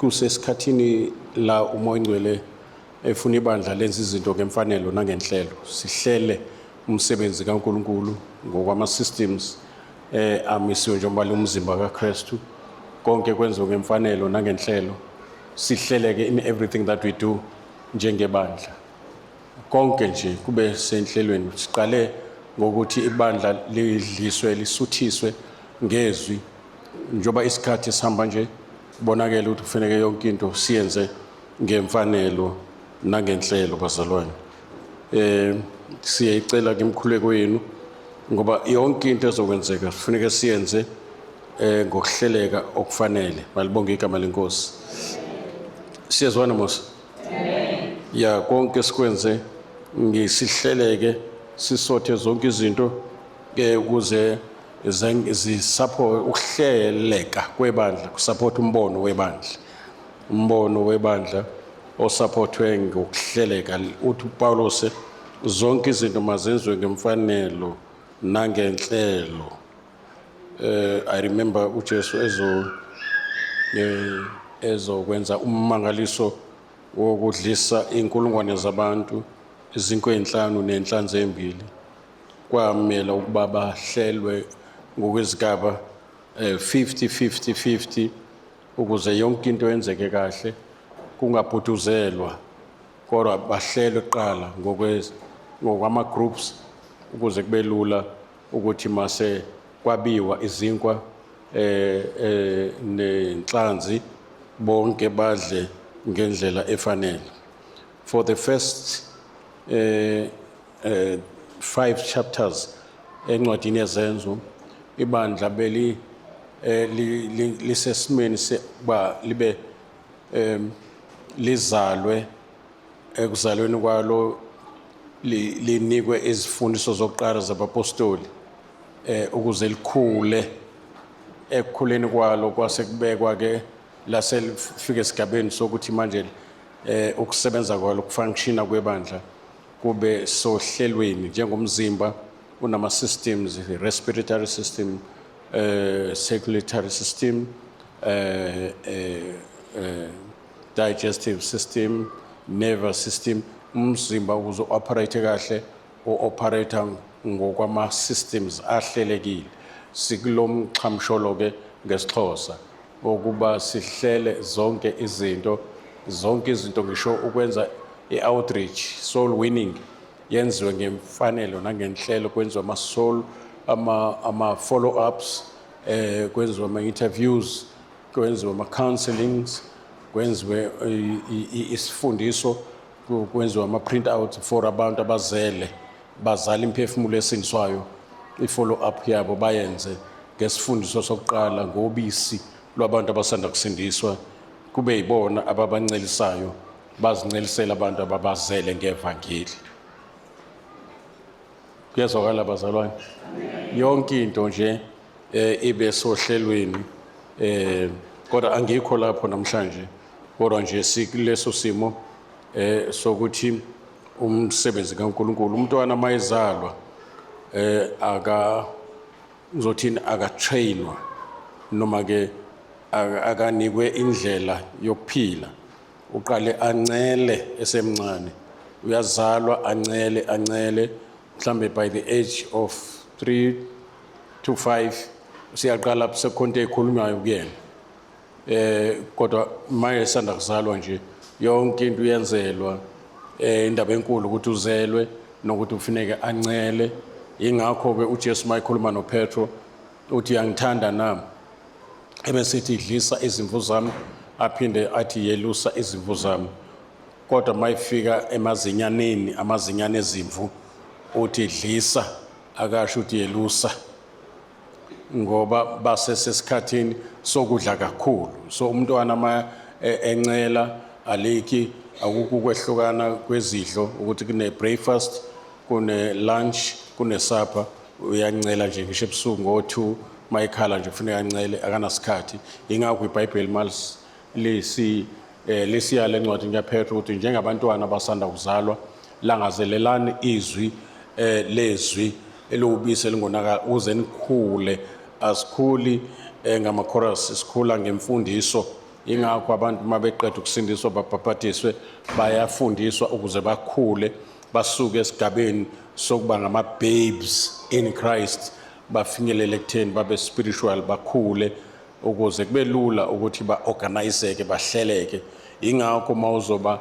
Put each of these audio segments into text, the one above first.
kusesikhathini la umoya ingcwele efuna ibandla lenza izinto ngemfanelo nangenhlelo sihlele umsebenzi kaNkuluNkulu ngokwama systems amisiwe njengoba umzimba kaKristu konke kwenziwe ngemfanelo nangenhlelo sihleleke in everything that we do njengebandla konke nje kube senhlelweni siqale ngokuthi ibandla lidliswe lisuthiswe ngezwi njoba isikhathi sihamba nje bonakele ukuthi kufanele yonke into siyenze ngemfanelo nangenhlelo bazalwane siyayicela ke imkhuleko yenu ngoba yonke into ezokwenzeka kufanele siyenze ngokuhleleka okufanele malibonge igama lenkosi siyezwana mos ya konke sikwenze ngisihleleke sisothe zonke izinto ukuze zisupport ukuhleleka kwebandla kusupport umbono webandla osupportwe ngokuhleleka uthi uPaulos zonke izinto mazenziwe ngemfanelo nangenhlelo I remember uJesu ezokwenza ummangaliso wokudlisa inkulungwane zabantu izinto ezinhlanu nenhlanzi ezimbili kwamela ukuba bahlelwe ngokwezigaba 50 ukuze yonke into yenzeke kahle kungabhuduzelwa kodwa bahlelwe kuqala ngokwama groups ukuze kube lula ukuthi mase kwabiwa izinkwa nenhlanzi bonke badle ngendlela efanele for the first 5 chapters encwadini yezenzo ibandla beli lisesimeni sekuba libe lizalwe ekuzalweni kwalo linikwe izifundiso zokuqala zabapostoli ukuze likhule ekukhuleni kwalo kwasekubekwa ke laselifike esigabeni sokuthi manje ukusebenza kwalo kufunctiona kwebandla kube sohlelweni njengomzimba unama systems respiratory system circulatory system digestive system nervous system umzimba ukuze operate kahle operate ngokwama systems ahlelekile sikulomxhamsholo ke ngesixhosa ukuba sihlele zonke izinto ngisho ukwenza i-outreach soul winning yenziwe ngemfanelo nangenhlelo kwenziwa ama-soul ama-follow-ups kwenziwa ama-interviews kwenziwa ama-counselings kwenziwe isifundiso kwenziwa ama-print out for abantu bazala imphefumulo esindiswayo i-follow-up yabo bayenze ngesifundiso sokuqala ngobisi lwabantu abasanda kusindiswa kube yibona ababancelisayo bazincelisela abantu ababazele ngevangeli kuyazwakala bazalwane yonke into nje ibe sohlelweni kodwa angikho lapho namhlanje kodwa nje sikuleso simo sokuthi umsebenzi kaNkuluNkulu umntwana mayezalwa ngizothini akatrainwa noma ke akanikwe indlela yokuphila uqale ancele esemncane uyazalwa ancele mhlambe by the age of 3 to 5 siyaqala sekhonto ekhulunywayo kuyena kodwa maye sanda kuzalwa nje yonke into uyenzelwa indaba enkulu ukuthi uzelwe nokuthi ufuneke ancele ingakho ke uJesu mayikhuluma noPetro uthi uyangithanda nami ebesithi idlisa izimvu zami aphinde athi yelusa izimvu zami kodwa mayifika amazinyane ezimvu uthi idlisa akasho uthi yelusa ngoba basesesikhathini sokudla kakhulu so umntwana ama encela aleki akukho kwehlukana kwezidlo ukuthi kune breakfast kune lunch kune supper uyancela nje ngisho ebusuku ngo2 mayikhala nje kufanele ancele akanasikhathi ingakho iBhayibheli mals lesiyale encwadini yaPetro ukuthi njengabantwana abasanda kuzalwa langazelelani izwi lezwi elobisi elingonakala uze nikhule asikhuli ngama chorus sikhula ngemfundiso ingakho abantu mabeqeda ukusindiswa babhabhadiswe bayafundiswa ukuze bakhule basuke esigabeni sokuba ngama-babes in Christ bafinyelele ekutheni babe spiritual bakhule ukuze kube lula ukuthi ba-organizeke bahleleke ingakho mawuzoba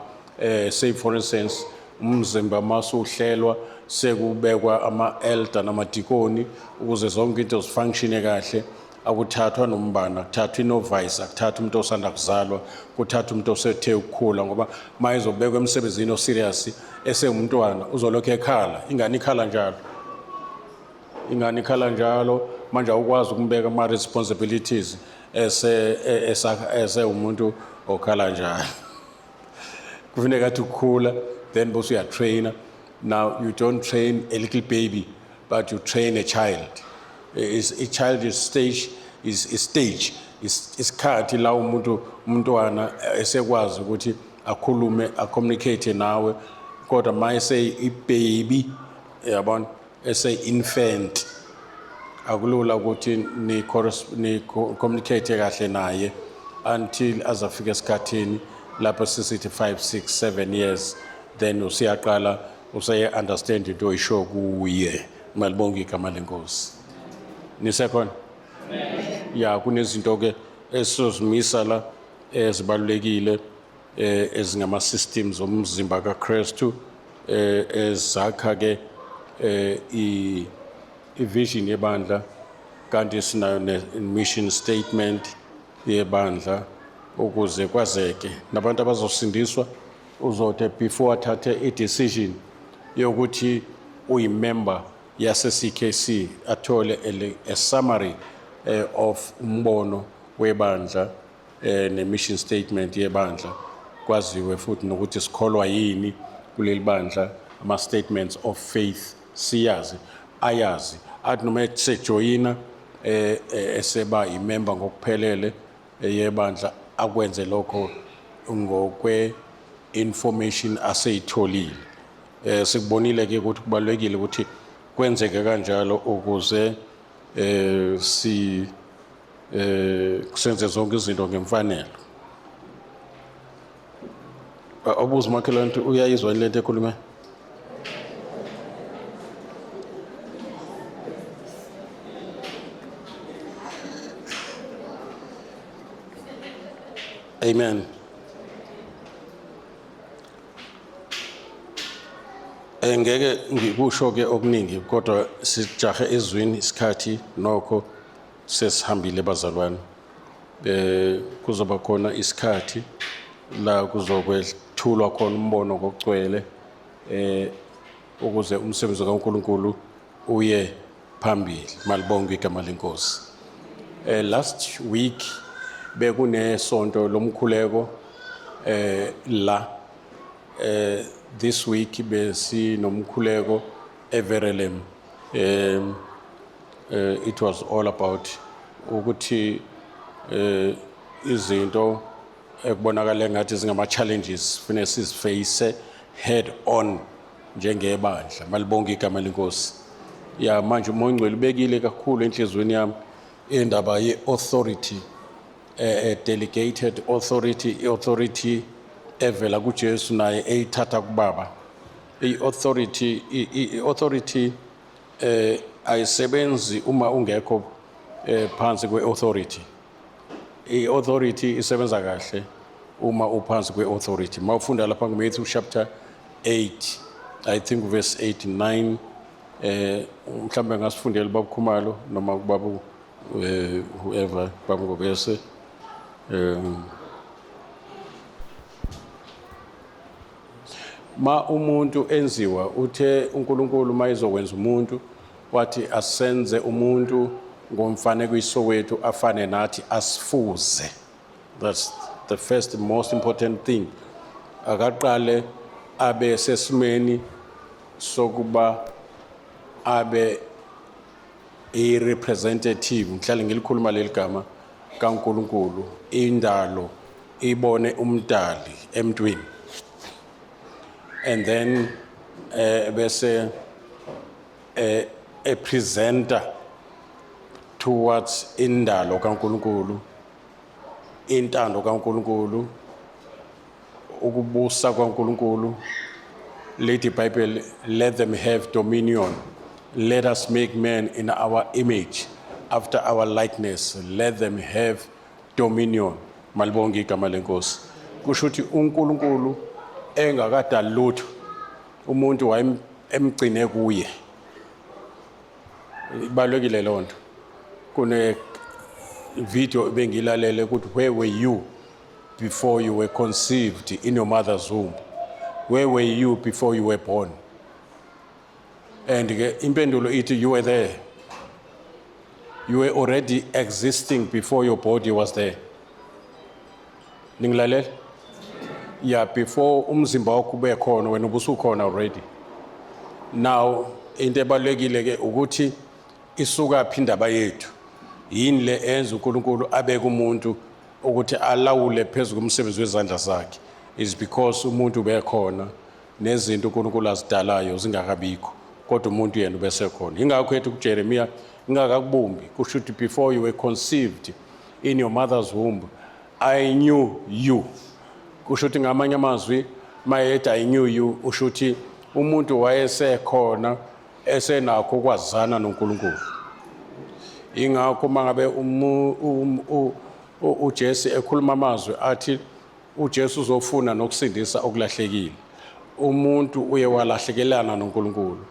say for instance umzimba masuhlelwa sekubekwa ama-elder namadikoni ukuze zonke into zifunctione kahle akuthathwa nombani akuthathwa inovice akuthathwa umuntu osanda kuzalwa kuthathwa umuntu osethe ukukhula ngoba mayezobekwa emsebenzini oserious esengumntwana uzolokhu ekhala ingane ikhala njalo manje awukwazi ukumbeka ama-responsibilities ese umuntu okhala njalo kufuneka athi ukukhula then bose uyatrainer. Now you don't train a little baby but you train a child. A child is stage isikhathi la umntwana esekwazi ukuthi akhulume communicate nawe kodwa mayese ibaby yabona ese infant akulula ukuthi ni communicate kahle naye until azafika esikhathini lapho sisithi 5 6 7 years then usiyaqala understand into oyisho kuye malibonke igama lenkosi nisekhona ya kunezinto ke esizimisa la ezibalulekile ezingama systems omzimba kaKristu ezakha ke i-vision yebandla kanti sinayo ne-mission statement yebandla ukuze kwazeke nabantu abazosindiswa uzothi before athathe i-decision yokuthi uyimember yase-CKC athole a summary of umbono webandla ne-mission statement yebandla kwaziwe futhi nokuthi sikholwa yini kuleli bandla ama-statements of faith siyazi ayazi athi noma sejoyina eseba imember ngokuphelele yebandla akwenze lokho ngokwe-information aseyitholile sikubonile ke ukuthi kubalulekile ukuthi kwenzeke kanjalo ukuze senze zonke izinto ngemfanelo. Obuza umakhelwane ukuthi uyayizwa le nto ekhulume? Amen. Ngeke ngikusho ke okuningi kodwa sijahe ezwini isikhathi nokho sesihambile bazalwane. Kuzoba khona isikhathi la kuzokwethulwa khona umbono ngokugcwele ukuze umsebenzi kaNkulunkulu uye phambili malibonke igama lenkosi. Last week bekunesonto lomkhuleko la this week besinomkhuleko eVerelem. It was all about ukuthi izinto ekubonakala ngathi zingama challenges fune siziface head on njengebandla malibonke igama lenkosi. Ya manje uMongcwele ubekile kakhulu enhlizweni yami indaba ye-authority, delegated authority evela kuJesu naye eyithatha kubaba. I-authority ayisebenzi uma ungekho phansi kwe-authority. I-authority isebenza kahle uma uphansi kwe-authority. Mawufunda lapha kuMatthew chapter 8 I think verse 8 9 mhlambe ngasifundela baba Khumalo noma kubaba whoever baba Ngobese ma umuntu enziwa uthe uNkulunkulu mayizokwenza umuntu wathi asenze umuntu ngomfanekiso wethu afane nathi asifuze. That's the first most important thing. Akaqale abe sesimeni sokuba abe a representative ngihlale ngilikhuluma leli gama kaNkulunkulu indalo ibone umdali emntwini and then bese a presenter towards indalo kaNkulunkulu intando kaNkulunkulu ukubusa kwaNkulunkulu lithi iBhayibheli let them have dominion, let us make man in our image after our likeness, let them have dominion. Malibonge igama lenkosi. Kusho ukuthi uNkulunkulu engakadali lutho umuntu wayemgcine kuye. Ibalekile lonto. Kune video bengilalele ukuthi where were you before you were conceived in your mother's womb? Where were you before you were born? And impendulo ithi you were there. You were already existing before your body was there. Ningilalela? Yeah, before umzimba wakho ube khona wena ubusukhona already. Now into ebalekile ke ukuthi isuka phi indaba yethu. Yini le enza uNkulunkulu abeke umuntu ukuthi alawule phezulu kumsebenzi wezandla zakhe is because umuntu bekhona nezinto uNkulunkulu azidalayo zingakabikho kodwa umuntu yena ubesekhona. Ingakho ethi kuJeremiya ingakakubumbi kusho ukuthi before you were conceived in your mother's womb I knew you. Kusho ukuthi ngamanye amazwi mayethi I knew you usho ukuthi umuntu wayesekhona esenakho ukwazana noNkulunkulu. Ingakho mangabe uJesu ekhuluma amazwi athi uJesu uzofuna nokusindisa okulahlekile. Umuntu uye walahlekelana noNkulunkulu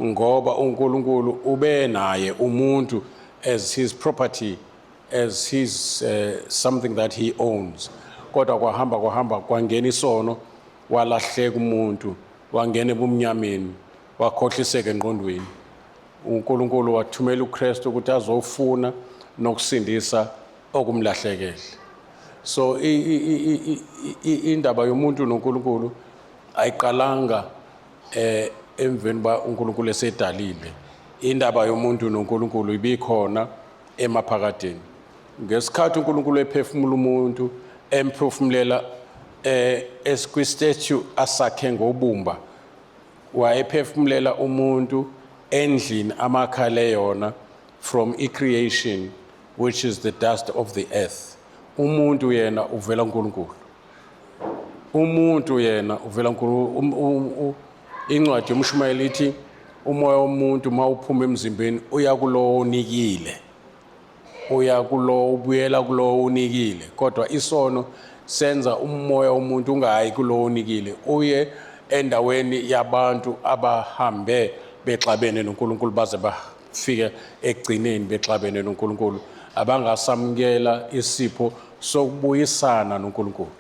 ngoba uNkulunkulu ube naye umuntu as his property, as his something that he owns. Kodwa kwahamba kwangena isono walahleka umuntu wangena ebumnyameni wakhohliseka engqondweni. uNkulunkulu wathumela uKristu ukuthi azofuna nokusindisa okumlahlekele. So indaba yomuntu noNkulunkulu ayiqalanga emveni ba uNkulunkulu esedalile. Indaba yomuntu noNkulunkulu ibikhona emaphakadeni. Ngesikhathi uNkulunkulu ephefumula umuntu emphefumulela esikwistatue asakhe ngobumba wayephefumulela umuntu endlini amakhale yona from creation which is the dust of the earth. Umuntu yena uvela kuNkulunkulu. Umuntu yena uvela kuNkulunkulu. Incwadi yomshumayeli ithi umoya womuntu mawuphuma emzimbeni uya kulo onikile. Uya kulo ubuyela kulo unikile. Kodwa isono senza umoya womuntu ungayi kulo onikile. Uye endaweni yabantu abahambe bexabene noNkulunkulu baze bafike egcineni bexabene noNkulunkulu abangasamkela isipho sokubuyisana noNkulunkulu.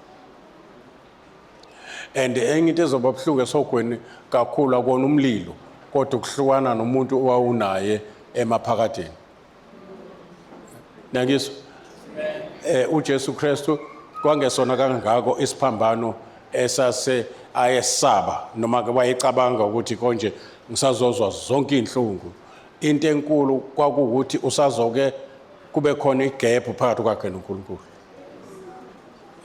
And enye into ezoba buhlungu esogweni kakhulu akona umlilo kodwa ukuhlukana nomuntu owawunaye emaphakadeni. Nangizwa uJesu Kristu kwangesona kangako isiphambano esase ayesaba noma ke wayecabanga ukuthi konje ngisazozwa zonke inhlungu. Into enkulu kwakuukuthi usazoke kube khona igap phakathi kwakhe noNkulunkulu.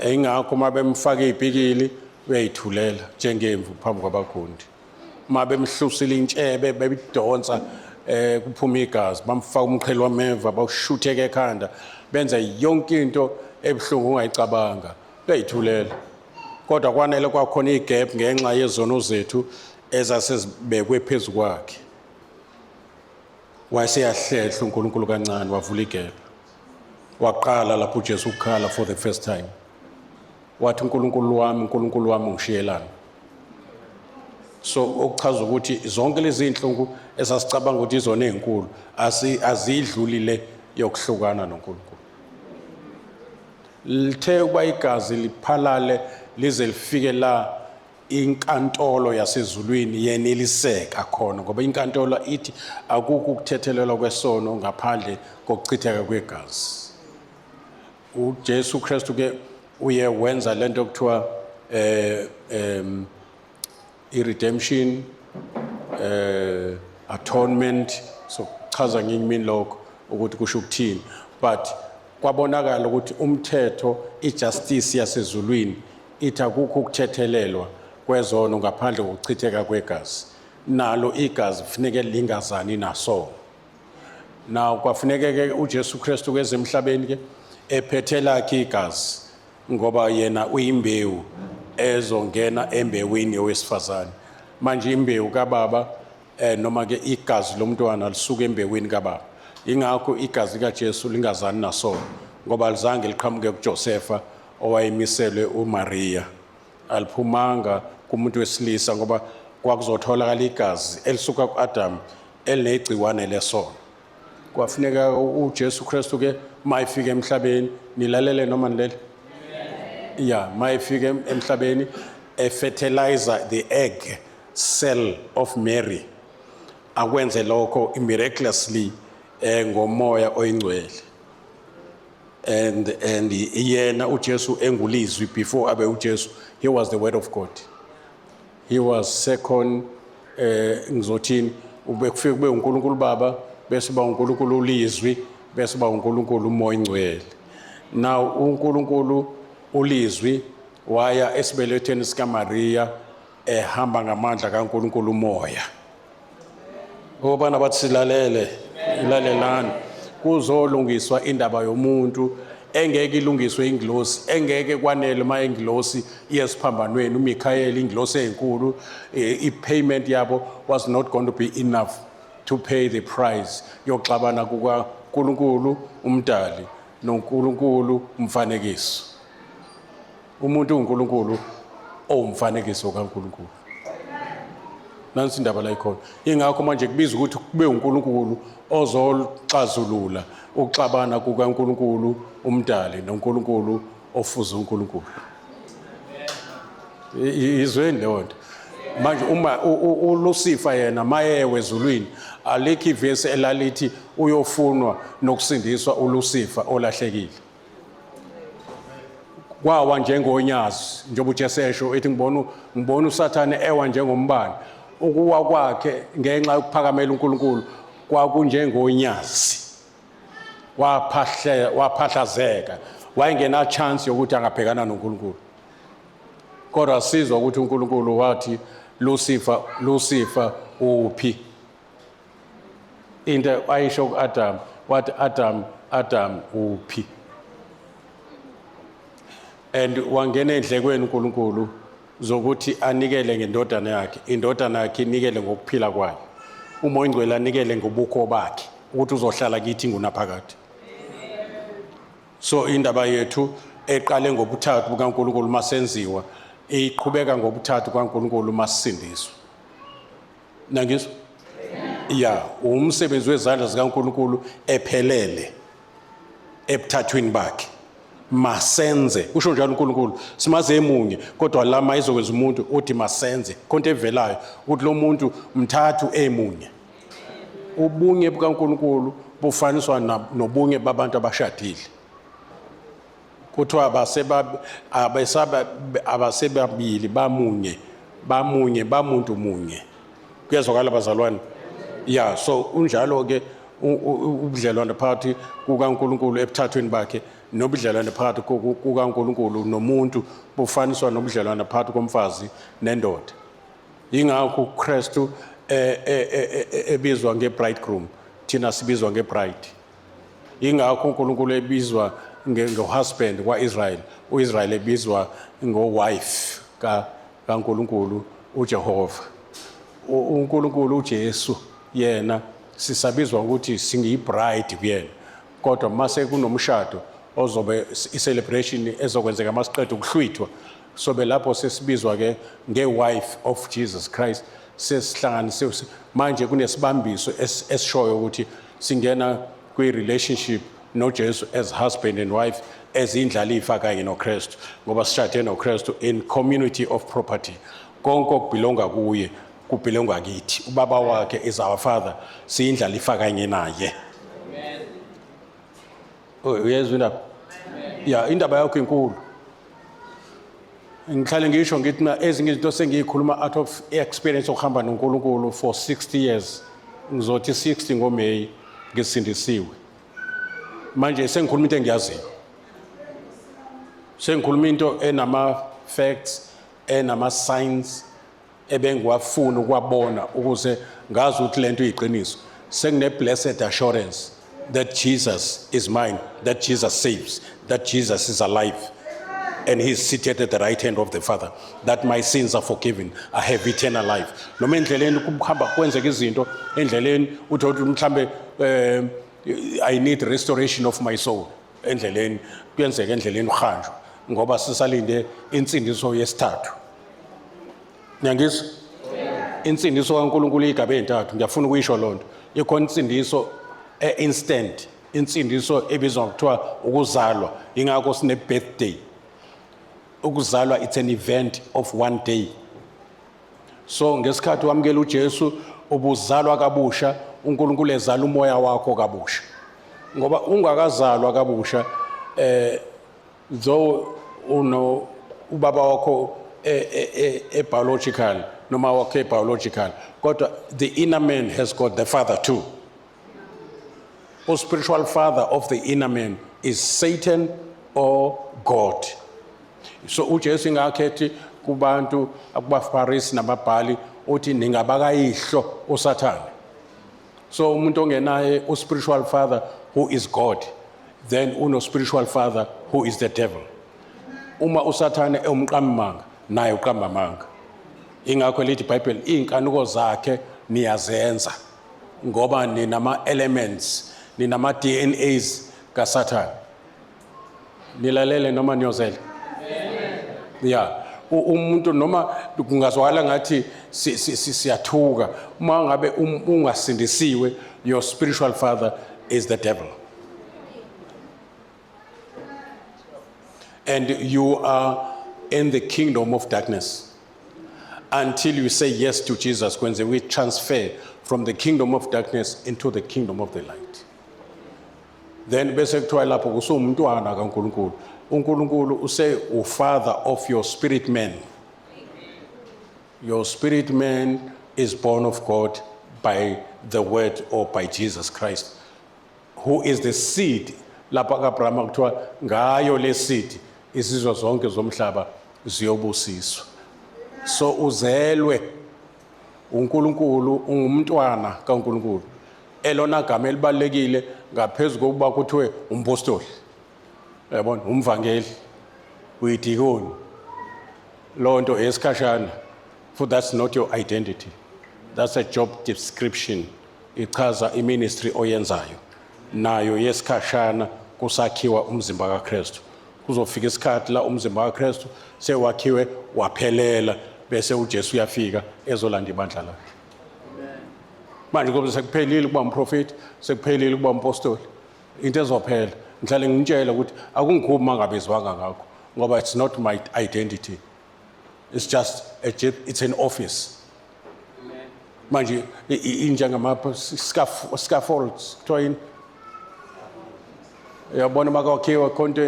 Ingakho mabemfaka izibhikili uyayithulela njengemvu phambi kwabakhongi. Mabemhlusile intshebe bebidonsa kuphuma igazi bamfaka umqhele wameva bawushutheke ekhanda benza yonke into ebhlungu ungayicabanga uyayithulela. Kodwa kwanele kwakhona igap ngenxa yezono zethu ezasezibekwe phezulu kwakhe. Wayeseyahlehla uNkulunkulu kancane wavula igap. Waqala lapho uJesu ukhala for the first time. Wathi uNkulunkulu wami ngishiyelana. So okuchaza ukuthi zonke lezi inhlungu esasicabanga ukuthi izona ezinkulu azidlulile yokuhlukana noNkulunkulu. Lithe kuba igazi liphalale lize lifike la inkantolo yasezulwini yeneliseka khona ngoba inkantolo ithi akukho ukuthethelelwa kwesono ngaphandle kokuchitheka kwegazi. uJesu Kristu ke uye wenza lento okuthiwa i-redemption, atonement. So chaza ngimini lokho ukuthi kusho ukuthini. But kwabonakala ukuthi umthetho ijustice yasezulwini ithi akukho ukuthethelelwa kwezono ngaphandle kokuchitheka kwegazi. Nalo igazi kufanele lingazani naso. Now kwafuneka ke uJesu Kristu kwezemhlabeni ke ephethe lakhe igazi ngoba yena uyimbewu ezongena embewini yowesifazane. Manje imbewu kababa noma ke igazi lomntwana lisuka embewini kababa. Ingakho igazi kaJesu lingazani naso ngoba alizange liqhamuke kuJosefa owayemiselwe uMaria. Aliphumanga kumuntu wesilisa ngoba kwakuzotholakala igazi elisuka kuAdam elinegciwane lesono. Kwafuneka uJesu Kristu ke mayifika emhlabeni nilalele noma nilele. Yeah, mayifika emhlabeni fertilizer the egg cell of Mary. Akwenze lokho miraculously ngomoya oyingcwele. And yena uJesu engulizwi before abe uJesu, he was the word of God. He was second ngizothini ubekufika kube uNkulunkulu Baba bese ba uNkulunkulu ulizwi bese ba uNkulunkulu umoya ingcwele. Now uNkulunkulu ulizwi waya esibelethweni sika Maria ehamba ngamandla kaNkulunkulu umoya. Obana bathi silalele ilalelana kuzolungiswa indaba yomuntu engeke ilungiswe ingilosi engeke kwanele ma ingilosi yesiphambanweni uMichael ingilosi enkulu ipayment yabo was not going to be enough to pay the price yokuxabana kukaNkulunkulu umdali noNkulunkulu umfanekiso. Umuntu uNkulunkulu owumfanekiso kaNkulunkulu. Nansi indaba la ikhona. Ingakho manje kubiza ukuthi kube uNkulunkulu ozoxazulula ukuxabana kukaNkulunkulu umdali noNkulunkulu ofuza uNkulunkulu. Izweni leyo nto. Manje uma uLucifer yena mayewe ezulwini alikho ivesi elalithi uyofunwa nokusindiswa uLucifer olahlekile. Kwawa njengonyazi njengoba uJesu esho ethi ngibona uSathane ewa njengombane. Ukuwa kwakhe ngenxa yokuphakamela uNkulunkulu kwakunjengonyazi. Waphahlazeka wayengena chance yokuthi angabhekana noNkulunkulu. Kodwa sizwa ukuthi uNkulunkulu wathi Lucifer uphi. Into ayisho kuAdam wathi Adam uphi. And wangena endlekweni uNkulunkulu zokuthi anikele ngendodana yakhe. Indodana yakhe inikele ngokuphila kwayo. Umoya ingcwele anikele ngobukho bakhe ukuthi uzohlala kithi ngunaphakade. So indaba yethu eqale ngobuthathu bukaNkulunkulu masenziwa iqhubeka ngobuthathu kaNkulunkulu masindiswa. Nangizwa? Yeah, umsebenzi wezandla zikaNkulunkulu ephelele ebuthathweni bakhe. Masenze kusho njalo uNkulunkulu simaze emunye kodwa lama izokwenza umuntu uthi masenze konke evelayo ukuthi lo muntu mthathu emunye. Ubunye bukaNkulunkulu bufaniswa nobunye babantu abashadile. Kuthiwa abasebabili bamuntu munye. Kuyazwakala bazalwane? Yeah, so unjalo ke ubudlelwano phakathi kukaNkulunkulu ebuthathweni bakhe nobudlelwano phakathi kukaNkulunkulu nomuntu bufaniswa nobudlelwano phakathi komfazi nendoda. Ingakho uKristu ebizwa ngebridegroom thina sibizwa ngebride. Ingakho uNkulunkulu ebizwa ngehusband kwaIsrael uIsrael ebizwa ngowife kaNkulunkulu uJehova. uNkulunkulu uJesu yena sisabizwa ukuthi singiyibride kuyena. Kodwa mase kunomshado ozobe icelebration ezokwenzeka masiqeda ukuhlwithwa sobe lapho sesibizwa ke ngewife of Jesus Christ. Sesihlanganisiwe manje kunesibambiso esishoyo ukuthi singena kwi-relationship noJesu as husband and wife ezindlalifa kanye noKristu ngoba sishade noKristu in community of property. Konke okubelonga kuye kubelonga kithi. Ubaba wakhe is our father siyindlalifa kanye naye. Uyezwa indaba? Yeah, indaba yakho inkulu. Ngihlale ngisho ngithi mina ezinye izinto sengiyikhuluma out of experience okuhamba noNkulunkulu for 60 years. Ngizothi 60 ngoMay ngisindisiwe. Manje sengikhuluma into engiyaziyo. Sengikhuluma into enama facts, enama signs ebengiwafuna ukwabona ukuze ngazi ukuthi lento iyiqiniso. Sengine blessed assurance that Jesus is mine, that Jesus saves, that Jesus is alive, and he's seated at the right hand of the Father, that my sins are forgiven, I have eternal life. Noma endleleni kuhamba kwenzeka izinto endleleni uthi mhlambe I need restoration of my soul. Endleleni kuyenzeka endleleni uhanjwa ngoba sisalinde insindiso yesithathu. Nyangizwa? Insindiso kaNkulunkulu igaba ezintathu ngiyafuna ukuyisho lonto. Ikhona insindiso instant, insindiso ebizwa ngokuthiwa ukuzalwa, ingakho sine birthday. Ukuzalwa it's an event of one day. So ngesikhathi wamkela uJesu ubuzalwa kabusha, uNkulunkulu ezala umoya wakho kabusha. Ngoba ungakazalwa kabusha though uno ubaba wakho biological noma wakhe biological, kodwa the inner man has got the father too. The spiritual father of the inner man is Satan or God. So uJesu ngakhethi kubantu akubaFarisi nababhali uthi ningabakayihlo uSathane. So umuntu ongenaye spiritual father who is God, then uno spiritual father who is the devil. Uma uSathane umqamanga naye uqambamanga. Ingakho lithi iBhayibheli inkanuko zakhe niyazenza ngoba ninama elements, ninama DNAs kaSathane. Nilalele noma niyozela. Yeah, umuntu noma kungazwakala ngathi siyathuka uma ngabe ungasindisiwe, your spiritual father is the devil. And you are in the kingdom of darkness until you say yes to Jesus, when we transfer from the kingdom of darkness into the kingdom of the light. Then bese kuthiwa lapho kusumntwana kaNkulunkulu. uNkulunkulu use ufather of your spirit man. Your spirit man is born of God by the word or by Jesus Christ, who is the seed. Lapha kaAbrahama kuthiwa ngayo le seed izizwe zonke zomhlaba ziyobusiswa. So uzelwe uNkulunkulu, ungumntwana kaNkulunkulu. Elona gama elibalekile ngaphezulu kokuba kuthiwe umpostoli. Yabona, umvangeli, uyidikoni. Lonto esikhashana, for that's not your identity. That's a job description. Ichaza iministry oyenzayo. Nayo yesikhashana kusakhiwa umzimba kaKristu. Kuzofika isikhathi la umzimba kaKristu sewakhiwe waphelela bese uJesu uyafika ezolanda ibandla lakhe. Manje ngoba sekuphelile ukuba umprofeti, sekuphelile ukuba umpostoli. Into ezophela ngihlale ngitshela ukuthi akungikhuphi mangabezwanga ngakho ngoba it's not my identity. It's just it's an office. Manje injengama scaffolds kuthiwa yini? Yabona makwakhiwa konto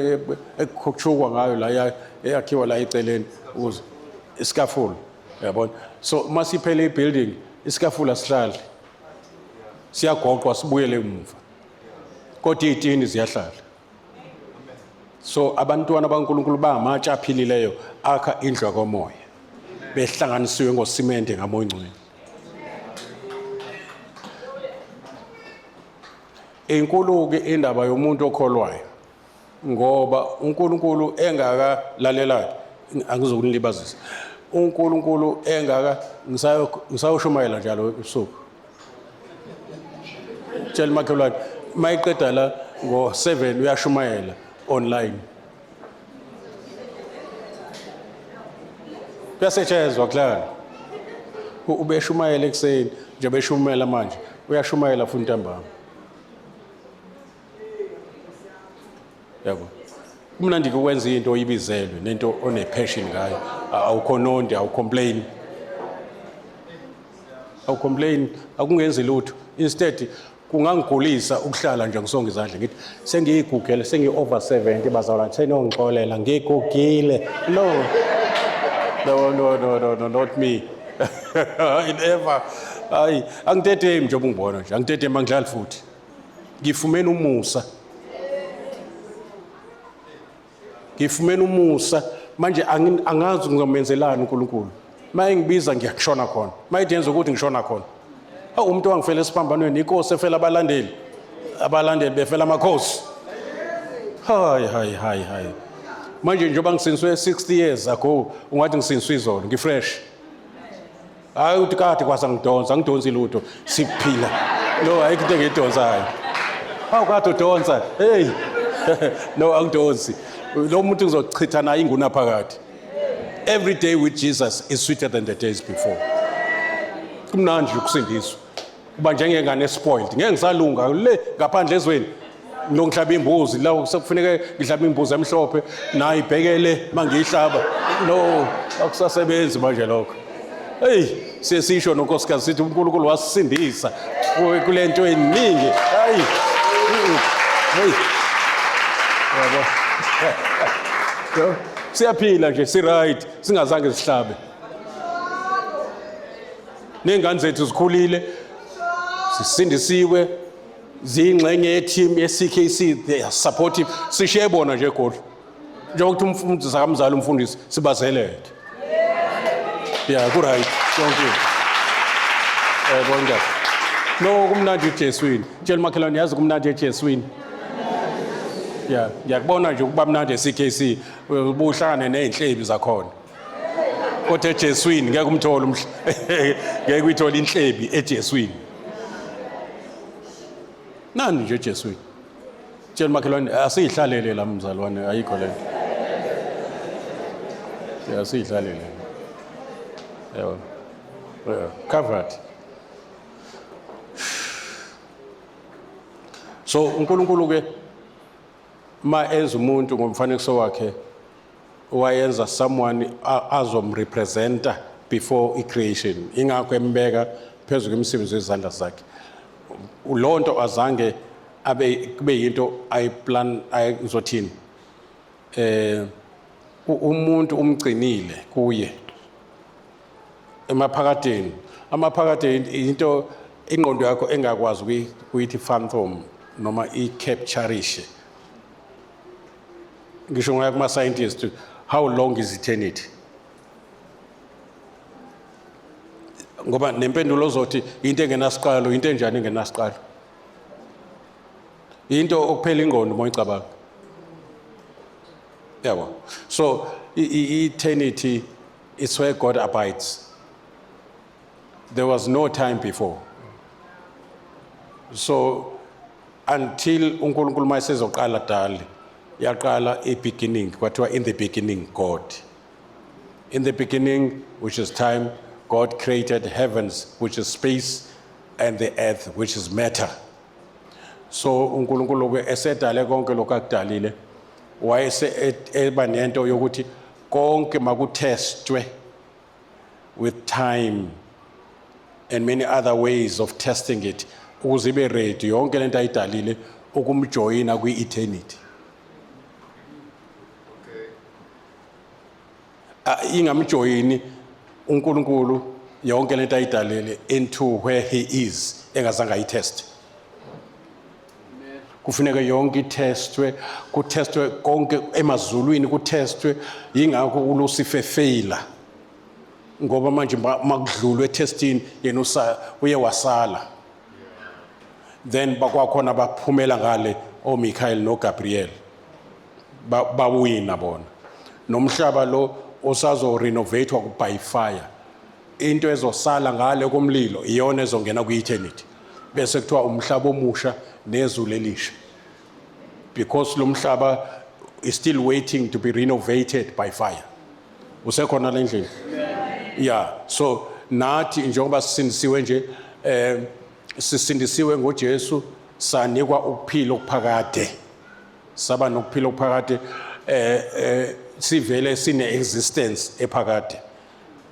ekukhutshukwa ngayo la yakhiwa la eceleni ukuze scaffold. Yabona, so masiphele ibuilding iscaffold asihlali, siyagoqwa sibuyele emuva kodwa izitini ziyahlala. So abantwana baNkulunkulu bangamatshe aphilileyo akha indlu yakomoya behlanganisiwe ngosimente ngamoya ongcwele. Inkulu ke indaba yomuntu okholwayo ngoba uNkulunkulu engakalalelayo angizokunilibazisa. uNkulunkulu ngisayoshumayela njalo ebusuku. Tshela makhelwane mayiqeda la ngo7 uyashumayela online. Kuyasetshenzwa kuhlala. Ubeshumayela ekseni nje beshumayela manje uyashumayela futhi ntambama. Yabo. Kumnandi ukwenza into oyibizelwe nento one passion ngayo. Awukhononde, awucomplain. Awucomplain, akungenzi lutho. Instead kungangigulisa ukuhlala nje ngisonga izandla ngithi sengiyigugele sengi-over 70 bazawula senongixolela ngigugile. No, not me. Never. Hayi, angithethe njengoba ungibona nje, angithethe mangidlala futhi. Ngifumene umusa. Ngifumene umusa manje angazi ngizamenzelani uNkulunkulu. Maye ngibiza ngiyakushona khona. Maye yenza ukuthi ngishona khona. Umuntu wangifela esiphambanweni inkosi efela abalandeli. abalandeli befela amakhosi. Hayi. Manje njengoba ngisinzwe 60 years ago, ungathi ngisinzwe izolo, ngifresh. Hayi uthi kade kwasa ngidonsa, angidonsi lutho, siphila. No, ayikho into engidonsayo. Hawu kade udonsa. Hey. No, angidonsi. Lo muntu ngizochitha naye inguna phakathi. Every day with Jesus is sweeter than the days before. Kumnandi ukusindiswa. Kuba njengengane spoiled. Ngeke ngisalunga le ngaphandle ezweni. Ngihlaba imbuzi la sekufuneka ngihlaba imbuzi emhlophe nayi ibhekele mangiyihlaba. No, akusasebenzi manje lokho. Hey, sesisho nonkosikazi sithi uNkulunkulu wasisindisa kulento eningi. Hayi. Hey. Yabo. Siyaphila nje si right singazange sihlabe. Nengane zethu zikhulile sisindisiwe zingxenye ye-team ye-CKC, they are supportive. Sishiye bona nje goal. Njengokuthi umfundisi akamzali umfundisi sibazelele. Yeah, ku right. Thank you. Bonke. No kumnandi eJeswini. Tshela makhelwane yazi kumnandi eJeswini. Yeah, ngiyakubona nje ukuba mnandi eCKC ubuhlangane nezinhlebi zakhona. Kodwa eJeswini ngeke umthole ngeke uyithola inhlebi eJeswini. Nani nje eJeswini. Tshela makhelwane asihlalele la mzalwane ayikho le. Yeah, asihlalele. Yeah. Covered. So uNkulunkulu ke ma enza umuntu ngomfanekiso wakhe wayenza someone azomrepresenta before creation. Ingakho embeka phezulu kwemisebenzi yezandla zakhe. Ulonto azange abe kube yinto ayiplan ayizothini. Umuntu umgcinile kuye. Emaphakadeni. Amaphakadeni into ingqondo yakho engakwazi kuyithi phantom noma i-capture. Ngisho ngoya kuma scientists, how long is eternity? Ngoba nempendulo ozothi into engenasiqalo, into enjani engenasiqalo. Into okuphela ingqondo moyicabanga. Yabo. So eternity is where God abides. There was no time before. So until uNkulunkulu mayesezoqala dali yaqala beginning, kwathiwa in the beginning God. In the beginning, which is time, God created heavens, which is space, and the earth, which is matter. So uNkulunkulu ke esedale konke lokho akudalile wayese eba nento yokuthi konke makutestwe with time and many other ways of testing it ukuze ibe ready yonke lento ayidalile ukumjoyina kwi-eternity. Ingamjoyini uNkulunkulu yonke lento ayidalile into where he is engazange ayitest. Kufuneka yonke itestwe, kutestwe konke emazulwini kutestwe, ingakho uLucifer faila. Ngoba manje makudlulwe testing yena uye wasala. Then bakwakhona baphumela ngale oMichael noGabriel. Bawina bona. Nomhlaba lo osazo renovate by fire. Into ezosala ngale komlilo iyona ezongena kwi-eternity. Bese kuthiwa umhlaba omusha nezulu elisha. Because lo mhlaba is still waiting to be renovated by fire. Usekhona le ndlela. Yeah, so nathi njengoba sisindisiwe nje sisindisiwe ngoJesu sanikwa ukuphila okuphakade. Saba nokuphila okuphakade sivele sine existence ephakade.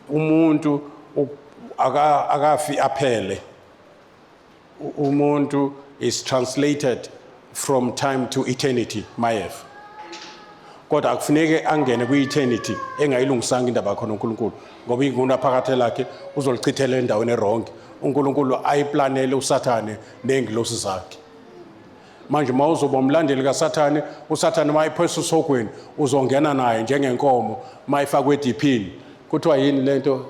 Umuntu akafi aphele. Umuntu is translated from time to eternity, mayef. Kodwa akufuneke angene kwi-eternity engayilungisanga indaba yakho noNkulunkulu ngoba inguna phakathe lakhe uzolichithela endaweni errong. uNkulunkulu ayiplanele uSathane nengilosi zakhe. Manje mawuzoba umlandeli kaSathane, uSathane mayiphesa usogweni uzongena naye njengenkomo mayifakwe ediphini. Kuthiwa yini lento?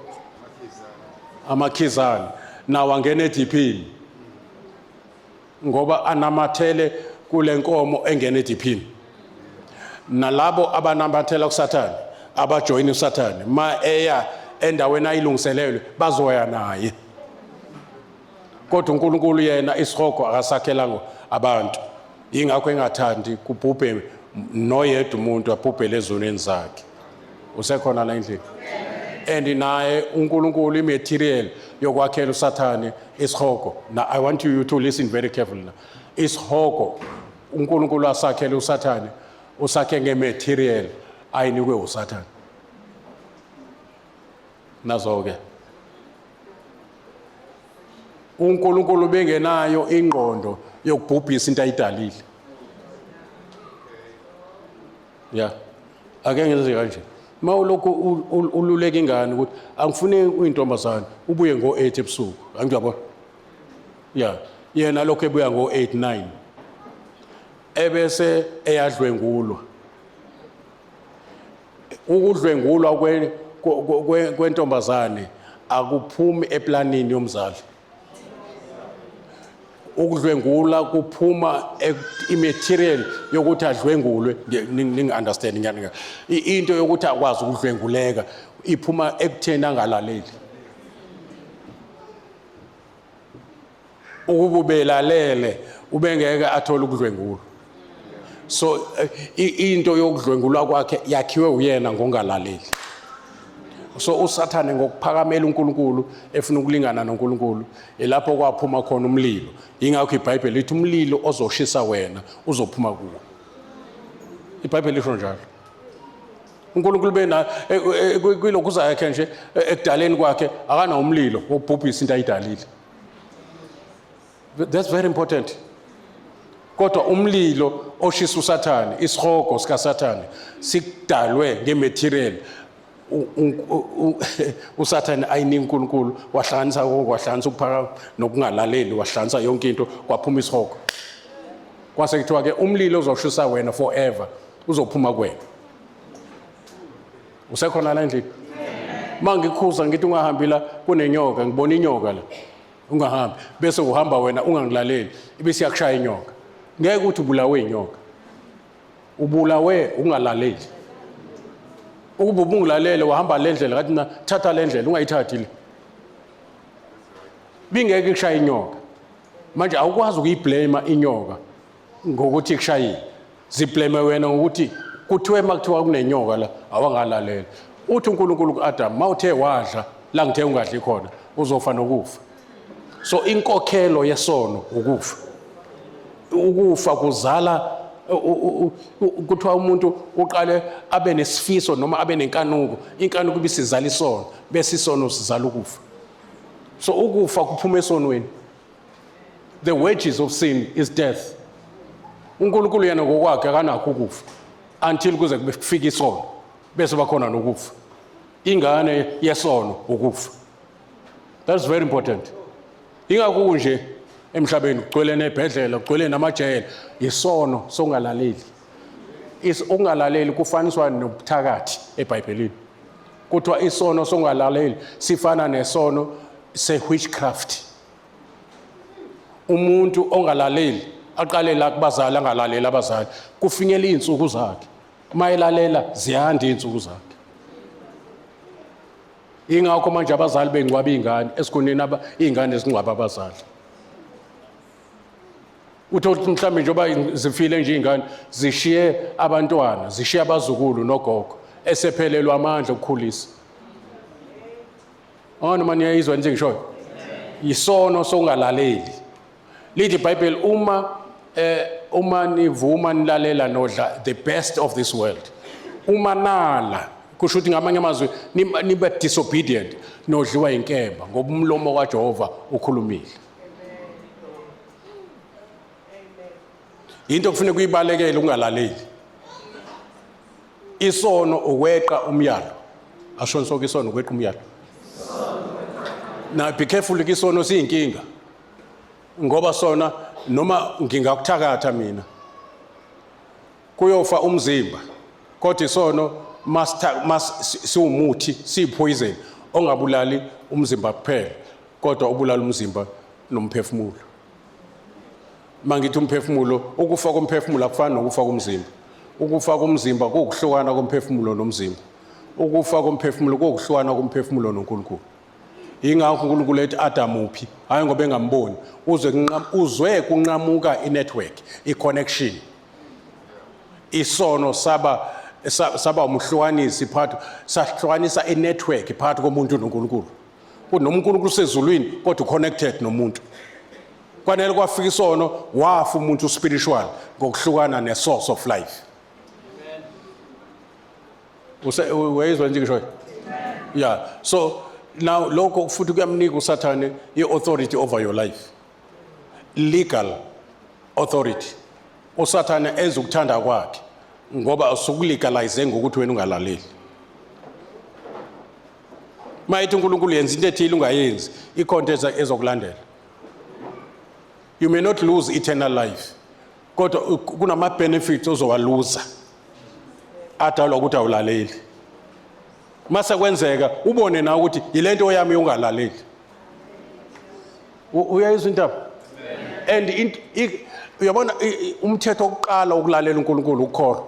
Amakhizana. Nawo angena ediphini. ngoba anamathele kule nkomo engene ediphini. Nalabo abanamathela kuSathane abajoyina uSathane ma eya endaweni ayilungiselelwe bazoya naye. Kodwa uNkulunkulu yena isihogo akasakhelanga abantu. Ingakho engathandi kubhubhe noyedwa umuntu abhubhele ezonweni zakhe. Usekhona la endlini. And naye uNkulunkulu imaterial yokwakhela uSathane isihogo. Now I want you to listen very carefully now. Isihogo uNkulunkulu asakhele uSathane usakhe ngematerial ayinikwe uSathane. Nazo ke uNkulunkulu bengenayo ingqondo yokubhubhisa into ayidalile. Yeah. Ake ngenze kanje. Mawuloko ululeka ingane ukuthi angifune uyintombazana ubuye ngo8 ebusuku. Angiyabona? Yeah. Yena lokho ebuya ngo8 9. Ebese eyadlwengulwa. Ukudlwengulwa kwentombazane akuphumi eplanini yomzali. Ukudlwengula kuphuma imaterial yokuthi adlwengulwe ning understanding yani into yokuthi akwazi ukudlwenguleka iphuma ekutheni angalaleli. Ukububelalele ubengeke athola ukudlwengulwa. So into yokudlwengulwa kwakhe yakhiwe uyena ngongalaleli. So uSathane ngokuphakamela uNkulunkulu efuna ukulingana noNkulunkulu elapho kwaphuma khona umlilo. Ingakho iBhayibheli lithi umlilo ozoshisa wena uzophuma kuwo. iBhayibheli lisho njalo. uNkulunkulu bena kulokhu zakhe nje ekudaleni kwakhe akana umlilo wokubhubhisa into ayidalile. That's very important. Kodwa umlilo oshisa uSathane isihogo sikaSathane sikudalwe ngematerial uSathane ayinika uNkulunkulu wahlanza ukuphaka nokungalaleli wahlanza yonke into kwaphuma isihogo. Kwase kuthiwa ke umlilo uzoshisa wena forever uzophuma kuwena. Usekhona la endlini? Mangikhuza ngithi ungahambi la kunenyoka ngibona inyoka la. Ungahambi bese uhamba wena ungangilaleli ibese yakushaya inyoka. Ngeke uthi ubulawe inyoka. Ubulawe ungalaleli. Ukuba ubungilalele wahamba lendlela ngathi na thatha lendlela ungayithathi le. Bingeke kushaya inyoka. Manje awukwazi ukuyiblame inyoka ngokuthi kushayile. Ziblame wena ngokuthi kuthiwe makuthiwa kunenyoka la awangalaleli. Uthi uNkulunkulu kuAdam mawuthe wadla la ngithe ungadli khona uzofa nokufa. So inkokhelo yesono ukufa. Ukufa kuzala kuthiwa umuntu uqale abe nesifiso noma abe nenkanuko. Inkanuko ibisizala isono bese isono sizala ukufa. So ukufa kuphuma esonweni. The wages of sin is death. uNkulunkulu yena ngokwakhe akanakho ukufa until kuze kufike isono bese bakhona nokufa. Ingane yesono ukufa. That's very important. Ingakho nje emhlabeni kugcwele nebhedlela kugcwele namajele isono songalaleli. Ungalaleli kufaniswa nobuthakathi eBhayibhelini. Kuthiwa isono songalaleli sifana nesono se-witchcraft. Umuntu ongalaleli aqale la kubazali angalalela abazali kufinyela izinsuku zakhe. Mayilalela ziyanda izinsuku zakhe. Ingakho manje abazali bengcwaba izingane esikhoneni izingane ezingcwaba abazali. Uthola mhlawumbe njengoba zifile nje izingane zishiye abantwana zishiye abazukulu nogogo esephelelwa amandla okukhulisa. Noma niyayizwa nje ngisho isono songalaleli. Lithi iBhayibheli uma nivuma nilalela nodla the best of this world. Uma nala kusho ukuthi ngamanye amazwi nibe disobedient nodliwa inkemba ngoba umlomo kaJehova ukhulumile. Into kufanele kuyibalekele ungalaleli. Isono ukweqa umyalo. Asho sonke isono ukweqa umyalo. Now be careful isono siyinkinga. Ngoba sona noma ngingakuthakatha mina kuyofa umzimba kodwa isono siwumuthi siyipoison ongabulali umzimba kuphela kodwa ubulala umzimba nomphefumulo. mangithi umphefumulo ukufa komphefumulo akufani nokufa komzimba. Ukufa komzimba kukuhlukana komphefumulo nomzimba. Ukufa komphefumulo kukuhlukana komphefumulo noNkulunkulu. Ingakho uNkulunkulu ethi Adam uphi hayi ngoba engamboni uzwe kunqamuka inetwork iconnection. Isono saba umhlukanisi phakathi sahlukanisa inetwork phakathi komuntu noNkulunkulu. KunoNkulunkulu sezulwini kodwa connected nomuntu. Kwanele kwafika isono wafa umuntu spiritual ngokuhlukana nesource of life. Uyezwa nje ngisho? Yeah. So now lokho futhi kuyamnika uSathane i-authority over your life. Legal authority. uSathane enza ukuthanda kwakhe ngoba usukulegalize ngokuthi wena ungalaleli. Mayithi uNkulunkulu yenza into ethile ungayenzi ikhonto ezokulandela. You may not lose eternal life. Kodwa kunama benefits ozowaluza adalwa ukuthi awulaleli. Mase kwenzeka ubone na ukuthi yilento oyami ungalaleli. Uyayizwa into? And uyabona umthetho oqala ukulalela uNkulunkulu ukukholwa.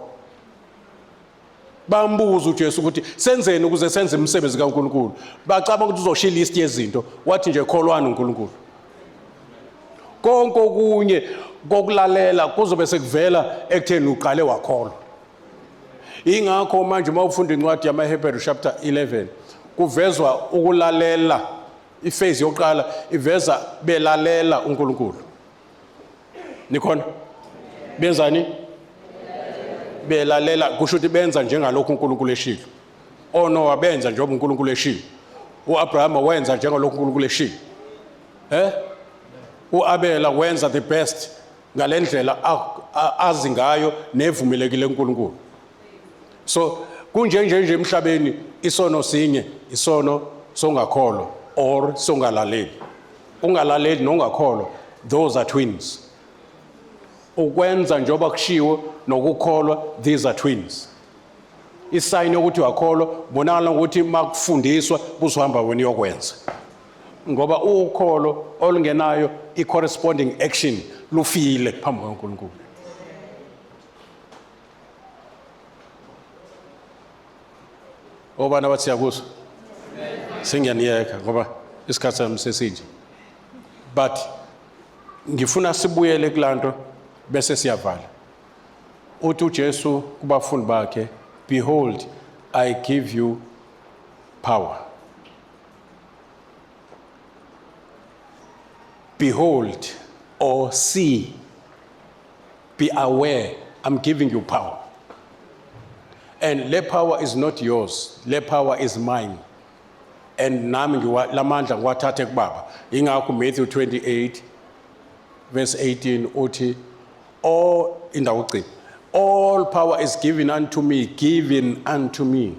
Bambuza uJesu ukuthi senzeni ukuze senze umsebenzi kaNkulunkulu. Bacaba ukuthi uzoshiya list yezinto wathi nje kholwana uNkulunkulu. Konke okunye kokulalela kuzobe sekuvela ekutheni uqale wakholwa. Ingakho manje uma ufunda incwadi yamaHebrew chapter 11 kuvezwa ukulalela iphase yokuqala iveza belalela uNkulunkulu. Nikhona benzani? Belalela kusho ukuthi benza njengalokho uNkulunkulu eshilo. Onowa benza njengoba uNkulunkulu eshilo. uAbraham wenza njengalokho uNkulunkulu eshilo. uAbela wenza the best ngalendlela azi ngayo nevumelekile uNkulunkulu. So kunjenje emhlabeni isono sinye isono songakholwa or songalaleli. Ungalaleli nongakholwa those are twins. Ukwenza njoba kushiwo nokukholwa these are twins. Isign ukuthi wakholwa bonakala ukuthi makufundiswa buzohamba wena uyokwenza. Ngoba ukholo olungenayo i-corresponding action lufile phambi kaNkulunkulu. Obana bathi yakuzwa sengiyaniyeka ngoba isikhathi sami sesinje. But ngifuna sibuyele kulanto bese siyavala. Uthi uJesu kubafundi bakhe, behold, I give you power. Behold or see, be aware, I'm giving you power. And the power is not yours, the power is mine. And nami lamandla ngiwathathe kubaba. Ingakho Matthew 28 verse 18 uthi all power is given unto me,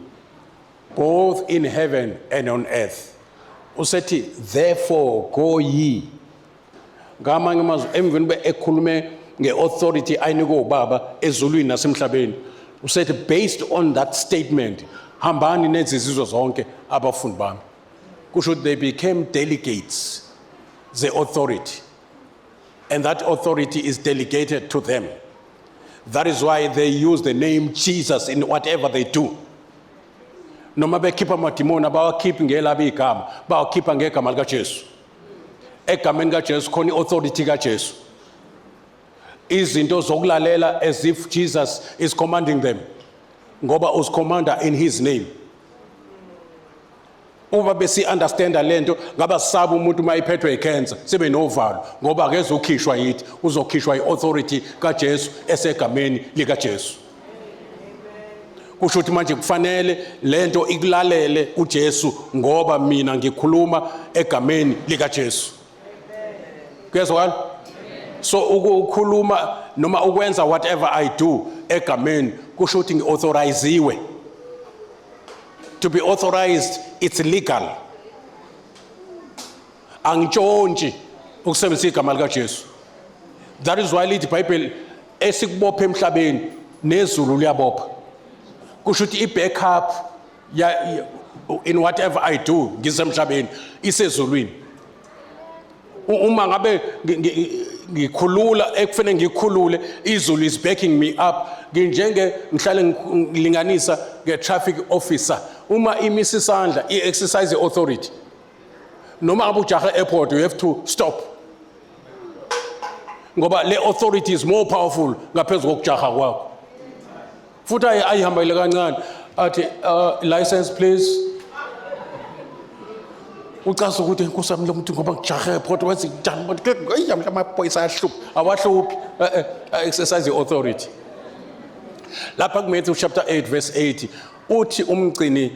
both in heaven and on earth. Usethi therefore go ye. Ngamanye amazwi emveni bekhulume ngeauthority ayinike ubaba ezulwini nasemhlabeni. Usethi based on that statement hambani nenze izizwe zonke abafundi bami. Kusho they became delegates the authority. And that authority is delegated to them. That is why they use the name Jesus in whatever they do. Noma bekhipha amadimoni abawakhiphi ngelabo igama, bawakhipha ngegama likaJesu. Egameni kaJesu khona i-authority kaJesu. Izinto zokulalela as if Jesus is commanding them. Ngoba us commander in his name. Uma besi understand lento ngaba saba umuntu mayiphethwe icancer sibe novalo ngoba akeze ukhishwa yithi uzokhishwa iauthority kaJesu esegameni lika Jesu. Kusho ukuthi manje kufanele lento ikulalele uJesu ngoba mina ngikhuluma egameni lika Jesu. Kuyezwakala? So ukukhuluma noma ukwenza whatever I do egameni kusho ukuthi ngiauthoriziwe. To be authorized, it's legal. Angitshontshe ukusebenzisa igama lika Jesu. That is why lithi iBhayibheli esikubopha emhlabeni nezulu liyabopha. Kusho ukuthi i-backup in whatever I do ngisemhlabeni isezulwini. Uma ngabe ngikhulula ekufanele ngikhulule izulu is backing me up nginjenge ngihlale ngilinganisa nge-traffic officer uma imisa isandla i-exercise authority noma abujaha airport you have to stop ngoba le authority is more powerful ngaphezu kokujaha kwakho futhi ayihambele kancane athi license please ucaza ukuthi inkusami lo muntu ngoba ngijahe airport wathi njani bonke ayamla amaphoyisa ayahlupha awahluphi exercise authority lapha kuMatthew chapter 8 verse 80 uthi umgcini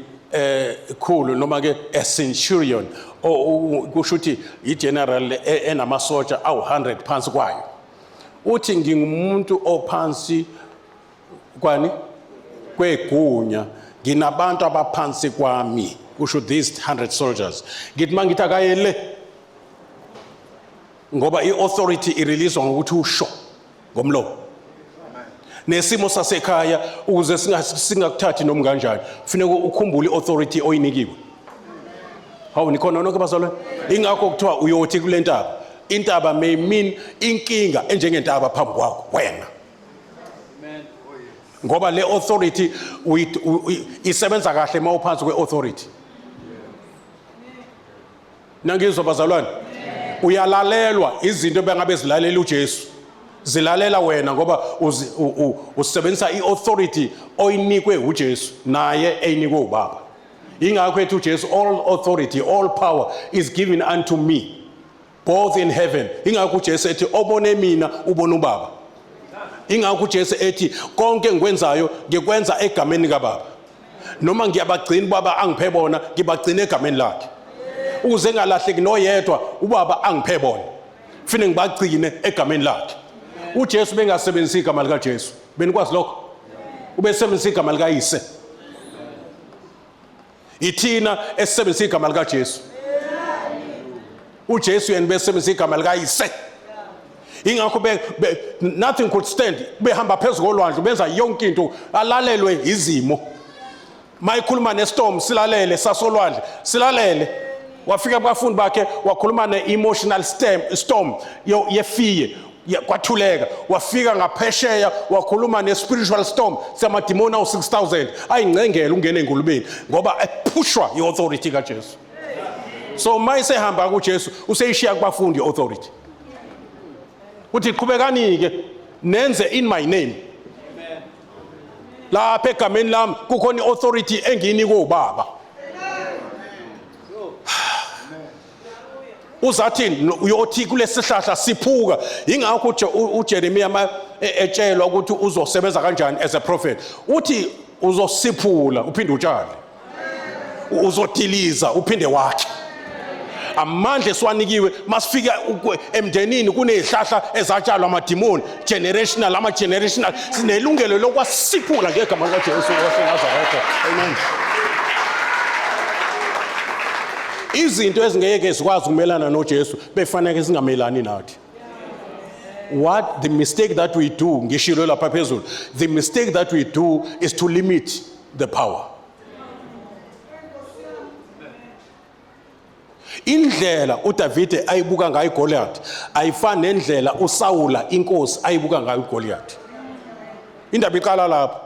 khulu noma ke a centurion kusho ukuthi igeneral enamasoja awu100 phansi kwayo uthi ngingumuntu ophansi kwani kwegunya nginabantu abaphansi kwami kusho these 100 soldiers ngithi mangithi akayele ngoba i-authority ireleasewa ngokuthi usho ngomlomo nesimo sasekhaya ukuze singakuthathi noma kanjani kufanele ukhumbule i-authority oyinikiwe hawu nikhona nonke bazalwane ingakho kuthiwa uyothi kule ntaba intaba may mean inkinga enjengentaba phambi kwakho wena ngoba le authority isebenza kahle uma uphansi kwe-authority nangizwa bazalwane uyalalelwa izinto bengabe zilalela uJesu zilalela wena ngoba usebenzisa i-authority oyinikwe uJesu naye eyinikwe ubaba ingakho ethi uJesu all authority all power is given unto me both in heaven ingakho uJesu ethi obone mina ubona ubaba ingakho uJesu ethi konke engikwenzayo ngikwenza egameni kaBaba noma ngiyabagcina baba angiphe bona ngibagcina egameni lakhe ukuze ngalahleki noyedwa ubaba angiphe bona kufanele ngibagcine egameni lakhe uJesu bengasebenzisi igama lika Jesu benikwazi lokho ubesebenzisa igama lika Yise ithina esebenzisa igama lika Jesu uJesu yena besebenzisa igama lika Yise ingakho nothing could stand behamba phezulu kolwandle benza yonke into alalelwe izimo mayikhuluma nestorm silalele sasolwandle silalele wafika abafundi bakhe wakhuluma ne-emotional storm yefiye kwathuleka wafika ngaphesheya wakhuluma ne-spiritual storm samadimoni awu-6,000 ayingcengela ungena engulubeni ngoba ephushwa i-authority kaJesu so mayisehamba kuJesu useyishiya kubafundi i-authority uthi qhubekani-ke nenze in my name lapha egameni lami kukhona i-authority engiyinikwe ubaba uzathini uyothi kulesihlahla siphuka ingakho uJeremiya etshelwa ukuthi uzosebenza kanjani as a prophet uthi uzosiphula uphinde utshale uzodiliza uphinde wakhe amandla esiwanikiwe masifika emndenini kunezihlahla ezatshalwa amadimoni generational ama-generational sinelungelo lokwasiphula ngegama likaJesu waseNazaretha amen izinto ezingeke zikwazi ukumelana noJesu befanele singamelani nathi what the mistake that we do ngishilo lapha phezulu the mistake that we do is to limit the power indlela uDavide ayibuka ngayo iGoliath ayifani nendlela uSawula inkosi ayibuka ngayo iGoliath indaba iqala lapha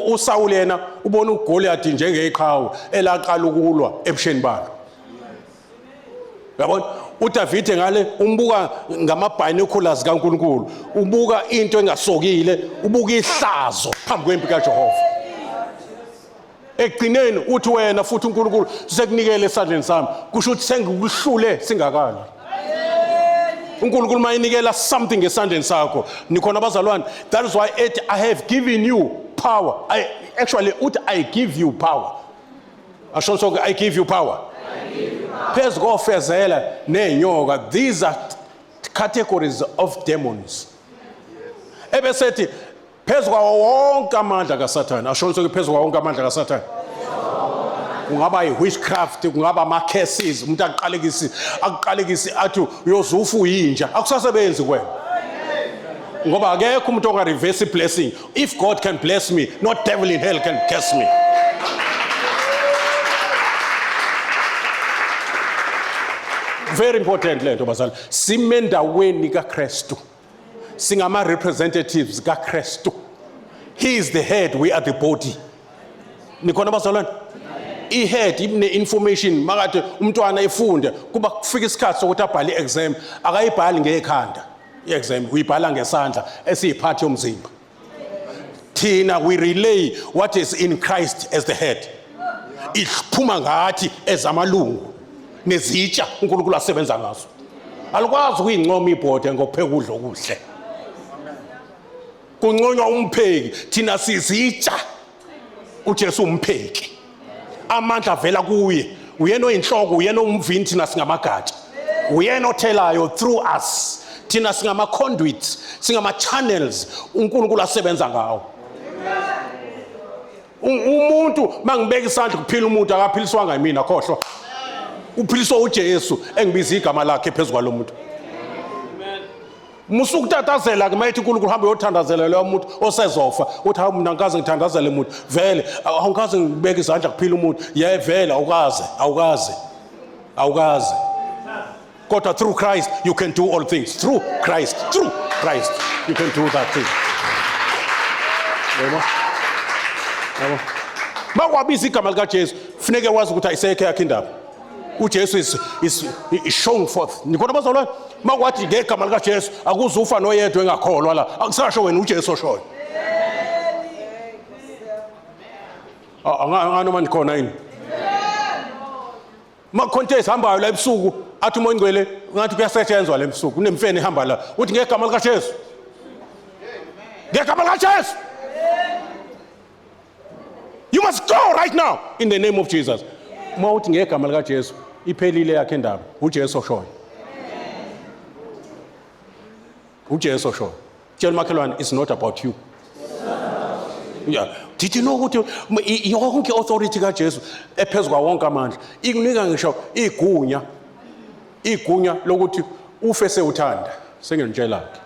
uSawul yena ubona uGoliath njengeqhawe elaqala ukulwa ebusheni balo yabona uDavide ngale umbuka ngama-binoculars kaNkulunkulu ubuka into engasokile ubuka ihlazo phambi kwempi kaJehova ekugcineni uthi wena futhi uNkulunkulu sekunikele esandleni sami kusho ukuthi sengikuhlule singakali uNkulunkulu mayinikela something esandleni sakho nikhona abazalwane that is why I have given you power I give you power asho so I give you power phezu kofezela nenyoka these are categories of demons ebesethi phezu kwawo wonke amandla kaSathane asho so phezu kwawo wonke amandla kaSathane kungaba yi-witchcraft kungaba ama-curses umuntu akuqalekisi athi uyozufa uyinja akusasebenzi kwena ngoba akekho umuntu onga-reverse blessing if God can bless me no devil in hell can curse me Very important lento bazali. Simendaweni kaKristu. Singama representatives kaKristu. He is the head, we are the body. Nikhona bazalwane? I-head ine information makade umntwana efunde kuba kufika isikhathi sokuthi abhale exam akayibhali ngekhanda. I-exam uyibhala ngesandla esiyiphathi yomzimba. Thina we relay what is in Christ as the head. Iphuma ngathi ezamalungu nezitsha uNkulunkulu asebenza ngazo. Alikwazi ukuyincoma ibhode ngokupheka ukudla okuhle. Kunconywa umpheki thina sizitsha uJesu umpheki. Amandla avela kuye. Uyena oyinhloko, uyena umvini thina singamagatsha. Uyena othelayo through us. Thina singama conduits, singama channels uNkulunkulu asebenza ngawo. Umuntu mangibeka isandla kuphila umuntu akaphiliswanga yimina khohlwa. Uphiliswa uJesu engibiza igama lakhe phezulu kwalomuntu. Musukutatazela ke mayithi uNkulunkulu hamba uyothandazela lo muntu osezofa. Uthi hawu mina ngikaze ngithandazele umuntu. Vele awukaze ngibeka isandla kuphila umuntu. Ye vele awukaze. Kodwa through Christ you can do all things. Through Christ you can do that thing. Yebo. Makwabiza igama lika Jesu kufuneka wazi ukuthi ayisekho yakhe indaba. uJesu is showing forth. Nikhona bazalwane makwathi ngegama lika Jesu akuzufa noyedwa engakholwa la akusasho wena uJesu oshoyo. Anganoma nikhona yini? Makhonte sihambayo la ebusuku athi umoya ngcwele ngathi kuyasetshenzwa le ebusuku kunemfene ihamba la uthi ngegama lika Jesu. Ngegama lika Jesu. You must go right now in the name of Jesus. Mawuthi ngegama lika Jesu iphelile yakhe indaba uJesu oshoyo. uJesu oshoyo. Tell makhelwane it's not about you. Yeah. Did you know ukuthi yonke authority kaJesu ephezulu wonke amandla ikunika ngisho igunya lokuthi ufe sewuthanda sengenitshela ke.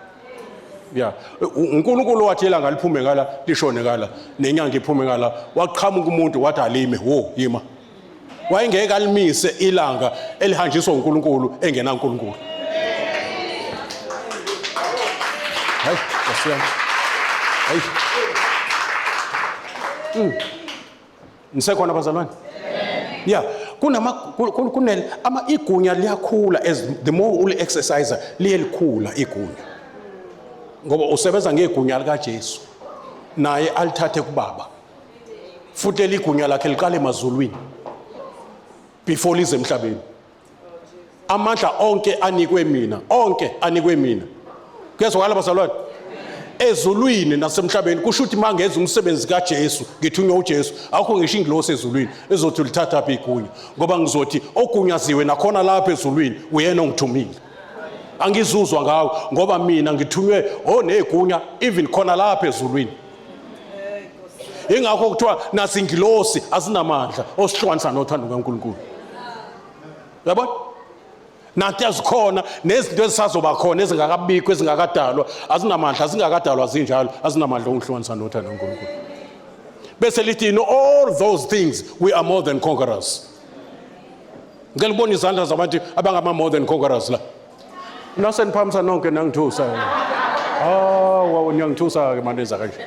Yeah, uNkulunkulu wathi ilanga liphume ngala lishone ngala nenyanga iphume ngala waqhamuka umuntu wathi alime wo yima. Wayengeke alimise ilanga elihanjiswa uNkulunkulu engena uNkulunkulu. Hayi, asiyana. Hayi. Nisekhona bazalwane? Yeah, kunel ama igunya liyakhula as the more uli exercise liyelikhula igunya. Ngoba usebenza ngegunya lika Jesu naye alithathe kubaba. Futhi ligunya lakhe liqale emazulwini before lize emhlabeni. Amandla onke anikwe mina. Kuyezwakala bazalwane? Ezulwini nasemhlabeni kusho ukuthi mangenza umsebenzi kaJesu ngithunywa uJesu akho ngisho ingilosi ezulwini ezothi lithatha phi igunya ngoba ngizothi ogunyaziwe nakhona lapha ezulwini uyena ongithumile. Angizuzwa ngawo ngoba mina ngithunywe negunya even khona lapha ezulwini. Ingakho kuthiwa nasingilosi asinamandla osihlukanisa nothando kaNkulunkulu. Yabona? Nathi azikhona nezinto ezisazoba khona ezingakabikho ezingakadalwa azinamandla zingakadalwa zinjalo azinamandla ongihlukanisa nothando kaNkulunkulu. Bese lithi in all those things we are more than conquerors. Ngicela ubone izandla zabantu abangama more than conquerors la. Naseniphamisa nonke nangithusa. Wow niyangithusa ke manje kanje.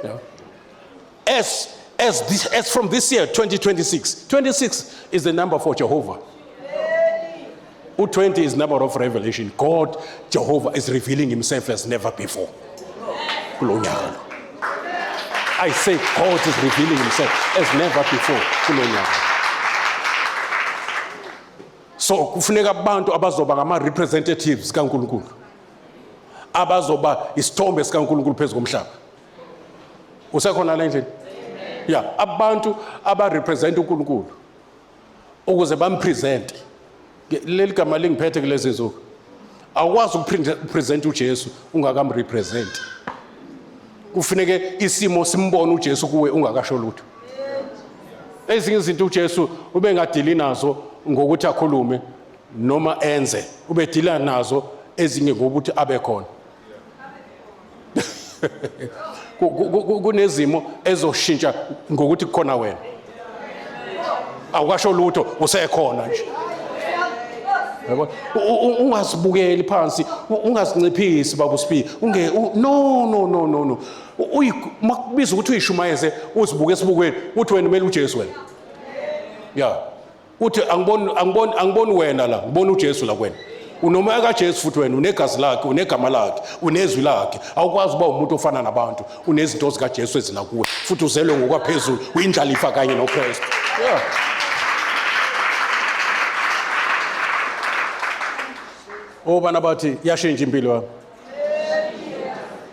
Yeah. As from this year 2026. 26 is the number for Jehovah. 20 is number of revelation. God, Jehovah is revealing himself as never before. I say God is revealing himself as never before. So kufuneka abantu abazoba ngama representatives kaNkulunkulu. Abazoba isithombe sikaNkulunkulu phezulu komhlaba. Usekhona la endlini? Yeah, abantu aba represent uNkulunkulu ukuze bampresent. Leli gama lingiphethe kulezi zinsuku. Awukwazi ukupresent uJesu ungakamrepresent. Kufuneke isimo simbone uJesu kuwe ungakasho lutho. Ezinye izinto uJesu ube ngadili nazo ngokuthi akhulume noma enze ube dila nazo ezinye ngokuthi abe khona. Kunezimo ezoshintsha ngokuthi kukhona wena. Awukasho lutho usekhona nje. Yabo ungasibukeli phansi ungasinciphisi baba uSphi no makubiza ukuthi uyishumayeze uzibuke esibukweni uthi wena kumele uJesu wena yeah uthi angiboni wena la ngibona uJesu la kwena unomoya kaJesu futhi wena unegazi lakhe unegama lakhe unezwi lakhe awukwazi uba umuntu ofana nabantu unezinto zikaJesu ezila kuwe futhi uzelwe ngokwaphezulu uyindlalifa kanye noKristu yeah obana bathi yashintsha impilo yami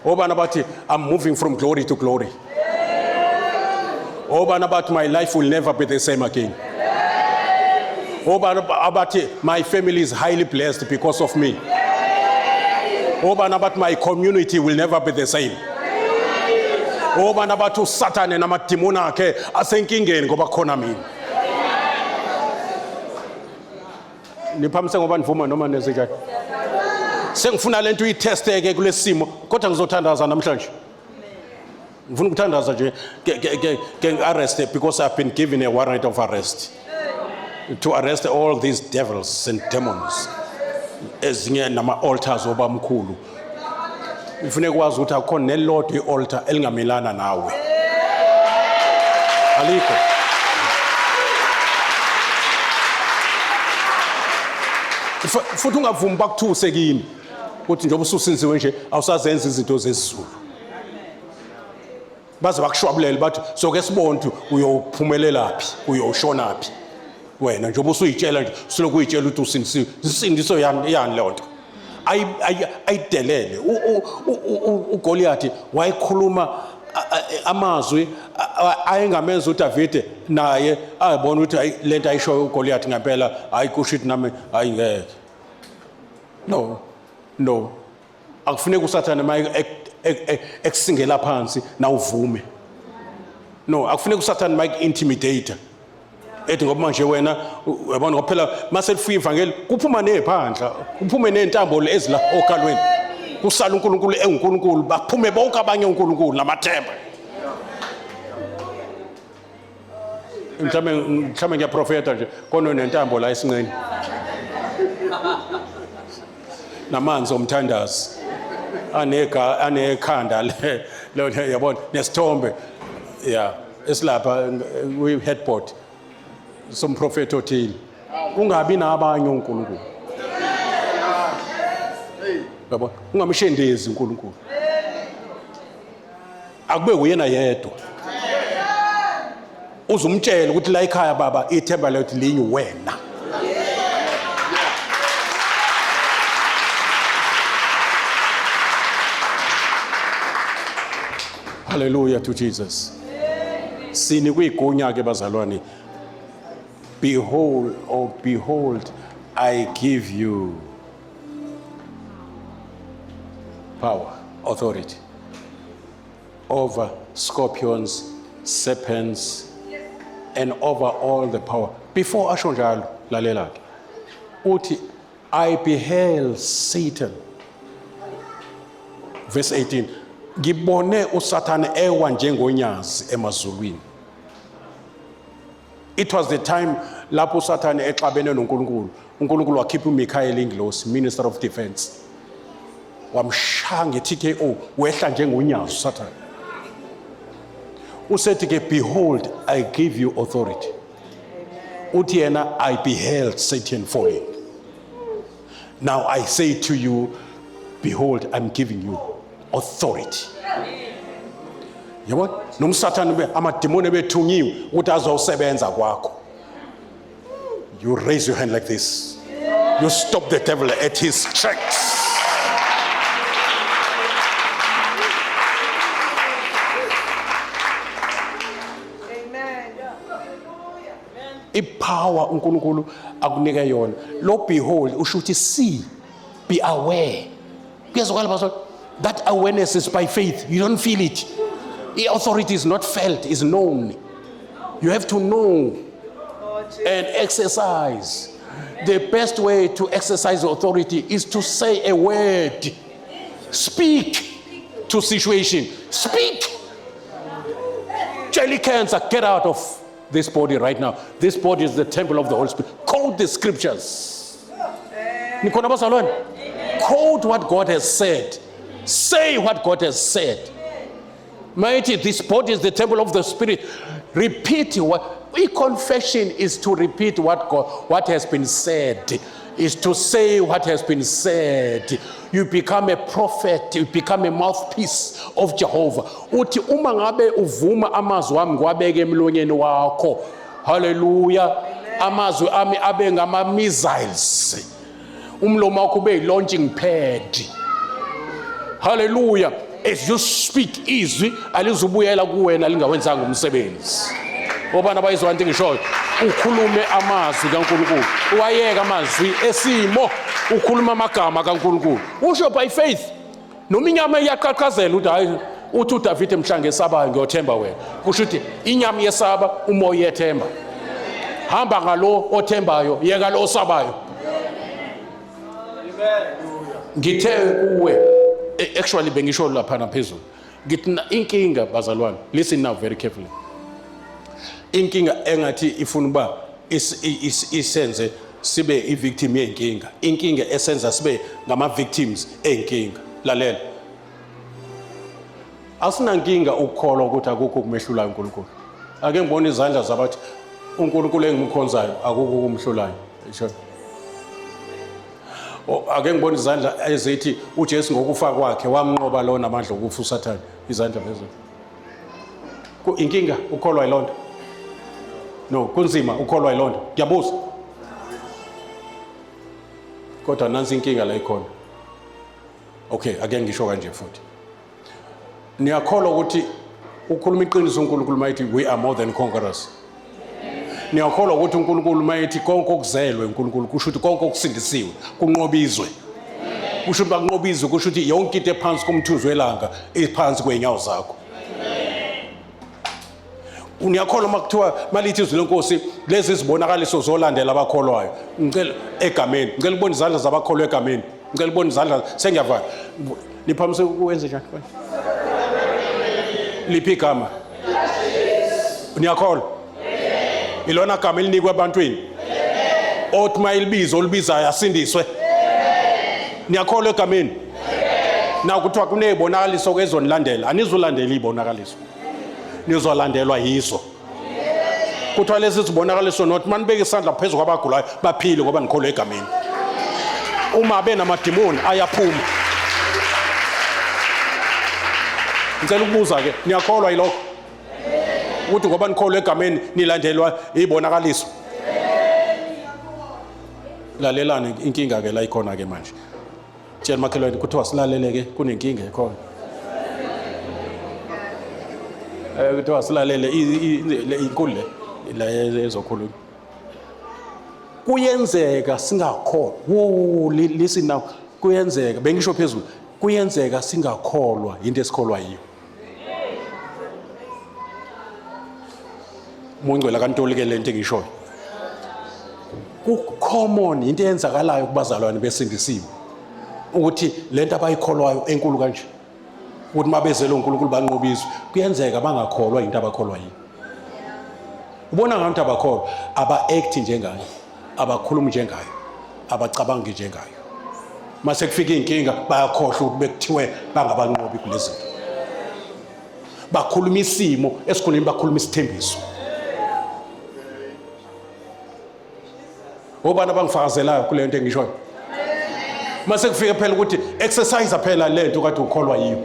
obana bathi I'm moving from glory to glory obana bathi my life will never be the same again obana bathi my family is highly blessed because of me obana bathi my community will never be the same obana bathi uSathane namadimoni akhe asenkingeni ngoba khona mina niphamise ngoba nivuma noma nezinjani sengifuna lento uyitesteke kulesimo kodwa ngizothandaza namhlanje ngifuna ukuthandaza nje ke arrest because I've been given a warrant of arrest to arrest all these devils and demons ezinye nama altars obamkhulu ufune kwazi ukuthi akho nelodwa ialtar elingamelana nawe alikho futhi ungavumi bakuthuse kimi ukuthi njengoba ususinziwe nje awusazenza izinto zezizulu baze bakushwabulele bathi soke sibonke uyophumelelaphi uyoshonaphi wena njengoba usuyitshela nje siloku uyitshela ukuthi usindisiwe isindiso yani lonto ayidelele uGoliath wayikhuluma amazwi ayengamenza uDavide naye ayibona ukuthi lento ayishoyo uGoliath ngempela ayikushithi nami ayingeke no akufuneka uSathane maye ekusingela phansi na uvume no akufuneka uSathane maye intimidate ethi ngoba manje wena yabona ngoba phela mase lifika ivangeli kuphuma neziphandla kuphume nezintambo ezila okalweni kusala uNkulunkulu enguNkulunkulu baphume bonke abanye uNkulunkulu namathemba mhlawumbe ngiyaprofeta nje kona nentambo la esinqeni namanzi omthandazi anekhanda le yabona nesithombe yeah esilapha we headboard somprofeti othile ungabi nabanye uNkulunkulu yabona ungamshendezi uNkulunkulu akube uyena yedwa uzumtshela ukuthi la ekhaya baba ithemba lethu linyi wena hallelujah to Jesus sini kuyigunya ke bazalwane behold I give you power authority over scorpions serpents and over all the power before asho njalo lalela ke uthi I beheld Satan verse 18 ngibone uSathane ewa njengonyazi emazulwini it was the time lapho uSathane exabene noNkulunkulu uNkulunkulu wakhipha uMichael ingilosi minister of defense wamshanga eTKO wehla njengonyazi uSathane usethi ke behold I give you authority uthi yena I beheld Satan falling now I say to you behold I'm giving you authority yabo nomsathane amademoni bethunyiwe ukuthi azowusebenza kwakho you raise your hand like this you stop the devil at his tracks ipower uNkulunkulu akunika yona lo behold usho ukuthi see be aware kuyezwakala baso that awareness is by faith you don't feel it the authority is not felt is known you have to know and exercise the best way to exercise authority is to say a word speak to situation speak jelly cancer get out of this body right now. This body is the temple of the Holy Spirit. Quote the scriptures. Nikhona bazalwane? Quote what God has said. Say what God has said. Mighty, this body is the temple of the Spirit. Repeat what. Confession is to repeat what has been said. Is to say what has been said. You become a prophet, you become a mouthpiece of Jehovah. Uthi uma ngabe uvuma amazwi ami ngiwabeke emlonyeni wakho. Hallelujah. Amazwi ami abe ngama missiles. Umlomo wakho ube launching pad. Hallelujah. As you speak izwi alizubuyela kuwena lingawenzanga umsebenzi. Obana bayizwa into ngisho ukhulume amazwi kaNkulunkulu. Uwayeka amazwi esimo ukhuluma amagama kaNkulunkulu. Usho by faith. Noma inyama iyaqhaqhazela uthi hayi uthi uDavid emhlanga esabayo ngiyothemba wena. Kusho ukuthi inyama yesaba umoya yethemba. Hamba ngalo othembayo yeka lo osabayo. Ngithe kuwe actually bengisho lapha naphezulu. Ngithi inkinga bazalwane. Listen now very carefully. Inkinga engathi ifuna uba isenze sibe i-victim yenkinga. Inkinga esenza sibe ngama-victims enkinga. Lalela. Asinankinga ukukholwa ukuthi akukho kumehlulayo uNkulunkulu. Ake ngibone izandla zabathi uNkulunkulu engimkhonzayo akukho kumhlulayo. Ake ngibone izandla ezithi uJesu ngokufa kwakhe wamnqoba lo namandla okufa uSathane. Izandla phezulu. Inkinga ukholwa yilonto. No, kunzima ukholwa yilonto. Ngiyabuza. Kodwa nansi inkinga la ikhona. Okay, ake ngisho kanje futhi. Niyakholwa ukuthi ukhuluma iqiniso uNkulunkulu mayithi we are more than conquerors. Niyakholwa ukuthi uNkulunkulu mayithi konke okuzelwe uNkulunkulu kusho ukuthi konke okusindisiwe kunqobizwe. Kusho ukuthi bakunqobizwe kusho ukuthi yonke into ephansi komthuzo welanga iphansi kwenyawo zakho. Uniyakholwa makuthiwa malithi izwi lenkosi lezi zibonakaliso zolandela abakholwayo. Ngicela egameni, ngicela ubone izandla zabakholwa egameni. Ngicela ubone izandla sengiyavala. Niphamise ukwenze njani? Liphi igama? Uniyakholwa? Ilona gama elinikwe ebantwini. Othi mayilibizo olibizayo asindiswe. Niyakholwa egameni? Na kuthiwa kunezibonakaliso ezonilandela. Anizulandela izibonakaliso. Nizolandelwa yizo. Kuthiwa lezi zibonakaliso nothi manibeke isandla phezulu kwabagulayo baphile ngoba nikholwa egameni. Uma benamadimoni ayaphuma. Ngicela ukubuza ke niyakholwa yilokho? Ukuthi ngoba nikholwa egameni nilandelwa izibonakaliso. Lalelane inkinga ke la ikhona ke manje. Tshela makhelwane kuthiwa silalele ke kunenkinga ekhona. Kuthiwa silalele inkulu la ezokhuluma. Kuyenzeka singakholwa. Listen now. Kuyenzeka bengisho phezulu. Kuyenzeka singakholwa into esikholwa yiyo. Mungcwela kaNtoli ke lento engishoyo. Ku-common into eyenzakalayo kubazalwane besindisiwe. Ukuthi lento abayikholwayo enkulu kanje. Ukuthi mabezelo uNkulunkulu banqobizwe kuyenzeka bangakholwa into abakholwa yiyo. Ubona ngabantu abakholwa aba-act njengayo, abakhuluma njengayo, abacabangi njengayo. Mase kufika inkinga bayakhohlwa ukuthi bekuthiwe bangabanqobi kulezi zinto. Bakhuluma isimo esikhuluma bakhuluma isithembiso. Obana bangifakazelayo kule nto engishoyo. Mase kufika phela ukuthi exercise phela lento kade ukholwa yiyo.